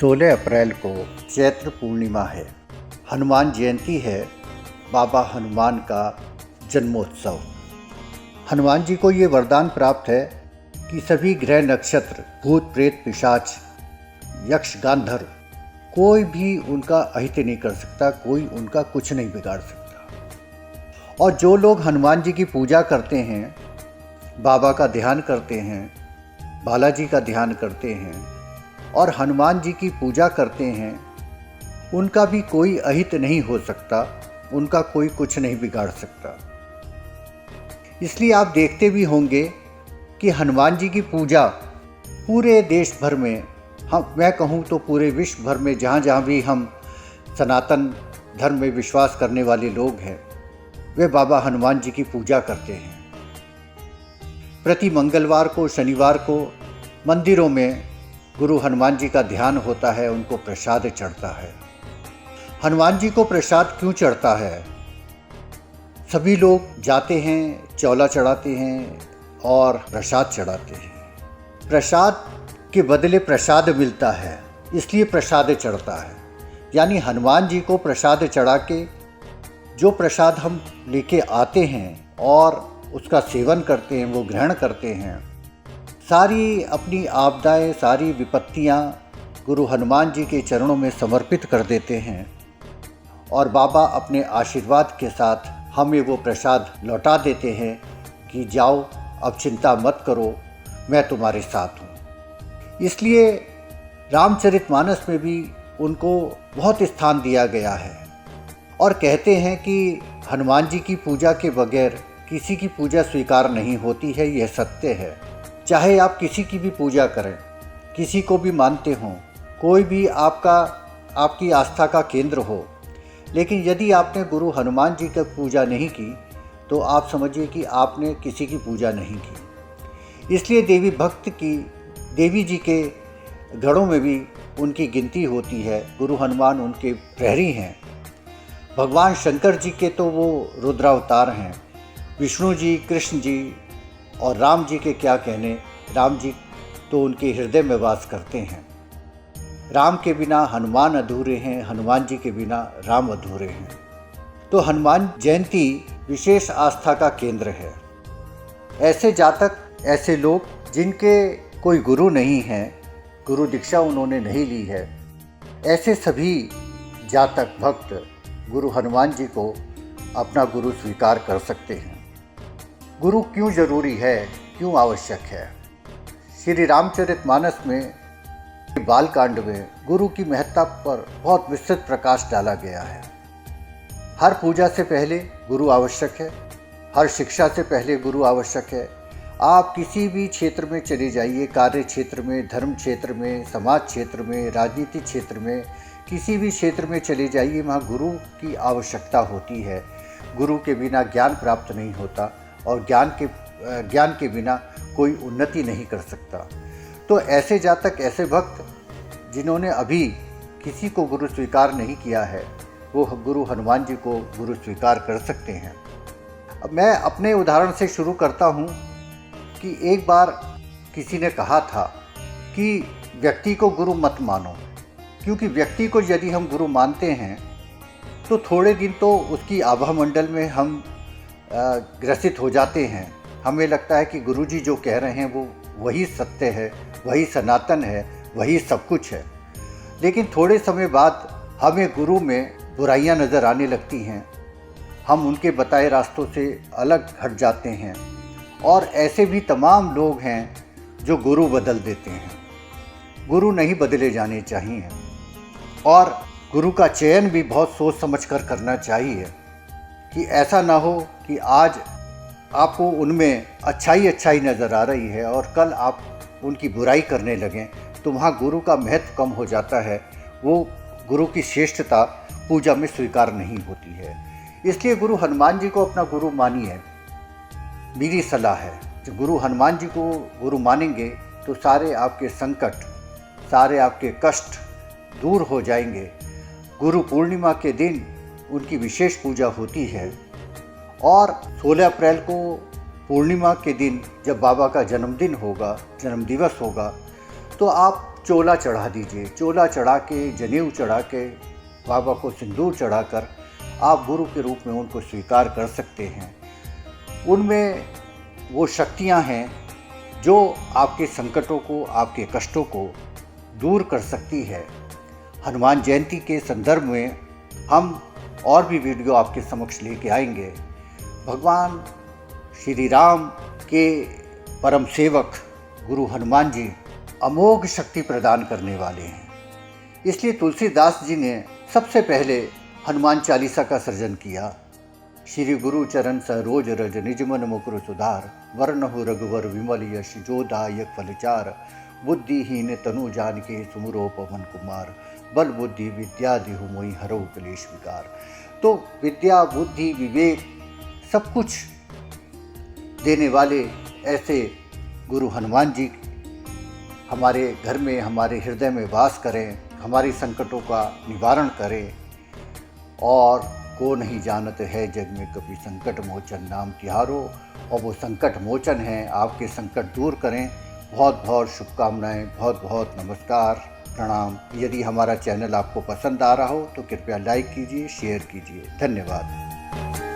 16 अप्रैल को चैत्र पूर्णिमा है। हनुमान जयंती है, बाबा हनुमान का जन्मोत्सव। हनुमान जी को ये वरदान प्राप्त है कि सभी ग्रह नक्षत्र, भूत प्रेत पिशाच, यक्ष गांधर्व, कोई भी उनका अहित नहीं कर सकता, कोई उनका कुछ नहीं बिगाड़ सकता। और जो लोग हनुमान जी की पूजा करते हैं, बाबा का ध्यान करते हैं, बालाजी का ध्यान करते हैं और हनुमान जी की पूजा करते हैं, उनका भी कोई अहित नहीं हो सकता, उनका कोई कुछ नहीं बिगाड़ सकता। इसलिए आप देखते भी होंगे कि हनुमान जी की पूजा पूरे देश भर में, मैं कहूँ तो पूरे विश्व भर में, जहाँ जहाँ भी हम सनातन धर्म में विश्वास करने वाले लोग हैं, वे बाबा हनुमान जी की पूजा करते हैं। प्रति मंगलवार को, शनिवार को मंदिरों में गुरु हनुमान जी का ध्यान होता है, उनको प्रसाद चढ़ता है। हनुमान जी को प्रसाद क्यों चढ़ता है? सभी लोग जाते हैं, चौला चढ़ाते हैं और प्रसाद चढ़ाते हैं। प्रसाद के बदले प्रसाद मिलता है, इसलिए प्रसाद चढ़ता है। यानी हनुमान जी को प्रसाद चढ़ा के जो प्रसाद हम लेके आते हैं और उसका सेवन करते हैं, वो ग्रहण करते हैं, सारी अपनी आपदाएं, सारी विपत्तियां गुरु हनुमान जी के चरणों में समर्पित कर देते हैं और बाबा अपने आशीर्वाद के साथ हमें वो प्रसाद लौटा देते हैं कि जाओ, अब चिंता मत करो, मैं तुम्हारे साथ हूँ। इसलिए रामचरितमानस में भी उनको बहुत स्थान दिया गया है और कहते हैं कि हनुमान जी की पूजा के बगैर किसी की पूजा स्वीकार नहीं होती है। यह सत्य है। चाहे आप किसी की भी पूजा करें, किसी को भी मानते हों, कोई भी आपकी आस्था का केंद्र हो, लेकिन यदि आपने गुरु हनुमान जी की पूजा नहीं की तो आप समझिए कि आपने किसी की पूजा नहीं की। इसलिए देवी जी के गढ़ों में भी उनकी गिनती होती है। गुरु हनुमान उनके प्रहरी हैं। भगवान शंकर जी के तो वो रुद्रावतार हैं। विष्णु जी, कृष्ण जी और राम जी के क्या कहने, राम जी तो उनके हृदय में वास करते हैं। राम के बिना हनुमान अधूरे हैं, हनुमान जी के बिना राम अधूरे हैं। तो हनुमान जयंती विशेष आस्था का केंद्र है। ऐसे जातक, ऐसे लोग जिनके कोई गुरु नहीं है, गुरु दीक्षा उन्होंने नहीं ली है, ऐसे सभी जातक भक्त गुरु हनुमान जी को अपना गुरु स्वीकार कर सकते हैं। गुरु क्यों जरूरी है, क्यों आवश्यक है? श्री रामचरितमानस में बालकांड में गुरु की महत्ता पर बहुत विस्तृत प्रकाश डाला गया है। हर पूजा से पहले गुरु आवश्यक है, हर शिक्षा से पहले गुरु आवश्यक है। आप किसी भी क्षेत्र में चले जाइए, कार्य क्षेत्र में, धर्म क्षेत्र में, समाज क्षेत्र में, राजनीति क्षेत्र में, किसी भी क्षेत्र में चले जाइए, वहाँ गुरु की आवश्यकता होती है। गुरु के बिना ज्ञान प्राप्त नहीं होता और ज्ञान के बिना कोई उन्नति नहीं कर सकता। तो ऐसे जातक, ऐसे भक्त जिन्होंने अभी किसी को गुरु स्वीकार नहीं किया है, वो गुरु हनुमान जी को गुरु स्वीकार कर सकते हैं। अब मैं अपने उदाहरण से शुरू करता हूँ कि एक बार किसी ने कहा था कि व्यक्ति को गुरु मत मानो, क्योंकि व्यक्ति को यदि हम गुरु मानते हैं तो थोड़े दिन तो उसकी आभा मंडल में हम ग्रसित हो जाते हैं। हमें लगता है कि गुरुजी जो कह रहे हैं वो वही सत्य है, वही सनातन है, वही सब कुछ है। लेकिन थोड़े समय बाद हमें गुरु में बुराइयां नज़र आने लगती हैं। हम उनके बताए रास्तों से अलग हट जाते हैं और ऐसे भी तमाम लोग हैं जो गुरु बदल देते हैं। गुरु नहीं बदले जाने चाहिए और गुरु का चयन भी बहुत सोच समझ कर करना चाहिए कि ऐसा ना हो कि आज आपको उनमें अच्छाई नज़र आ रही है और कल आप उनकी बुराई करने लगें, तो वहाँ गुरु का महत्व कम हो जाता है। वो गुरु की श्रेष्ठता पूजा में स्वीकार नहीं होती है। इसलिए गुरु हनुमान जी को अपना गुरु मानिए, मेरी सलाह है। जब गुरु हनुमान जी को गुरु मानेंगे तो सारे आपके संकट, सारे आपके कष्ट दूर हो जाएंगे। गुरु पूर्णिमा के दिन उनकी विशेष पूजा होती है और 16 अप्रैल को पूर्णिमा के दिन जब बाबा का जन्मदिन होगा, जन्म दिवस होगा, तो आप चोला चढ़ा दीजिए। चोला चढ़ा के, जनेऊ चढ़ा के, बाबा को सिंदूर चढ़ाकर आप गुरु के रूप में उनको स्वीकार कर सकते हैं। उनमें वो शक्तियाँ हैं जो आपके संकटों को, आपके कष्टों को दूर कर सकती है। हनुमान जयंती के संदर्भ में हम और भी वीडियो आपके समक्ष लेके आएंगे। भगवान श्री राम के परम सेवक गुरु हनुमान जी अमोघ शक्ति प्रदान करने वाले हैं। इसलिए तुलसीदास जी ने सबसे पहले हनुमान चालीसा का सृजन किया। श्री गुरु चरण सरोज रज निज मन मुकुर सुधार, वरनहु रघुवर विमल यश जोदायक फलचार, बुद्धिहीन तनु जानिके सुमिरो पवन कुमार, बल बुद्धि विद्या देहु मोहि हरहु क्लेश विकार। तो विद्या, बुद्धि, विवेक सब कुछ देने वाले ऐसे गुरु हनुमान जी हमारे घर में, हमारे हृदय में वास करें, हमारे संकटों का निवारण करें। और को नहीं जानत है जग में कभी संकट मोचन नाम तिहारो, और वो संकट मोचन है, आपके संकट दूर करें। बहुत बहुत शुभकामनाएं, बहुत बहुत नमस्कार, प्रणाम। यदि हमारा चैनल आपको पसंद आ रहा हो तो कृपया लाइक कीजिए, शेयर कीजिए। धन्यवाद।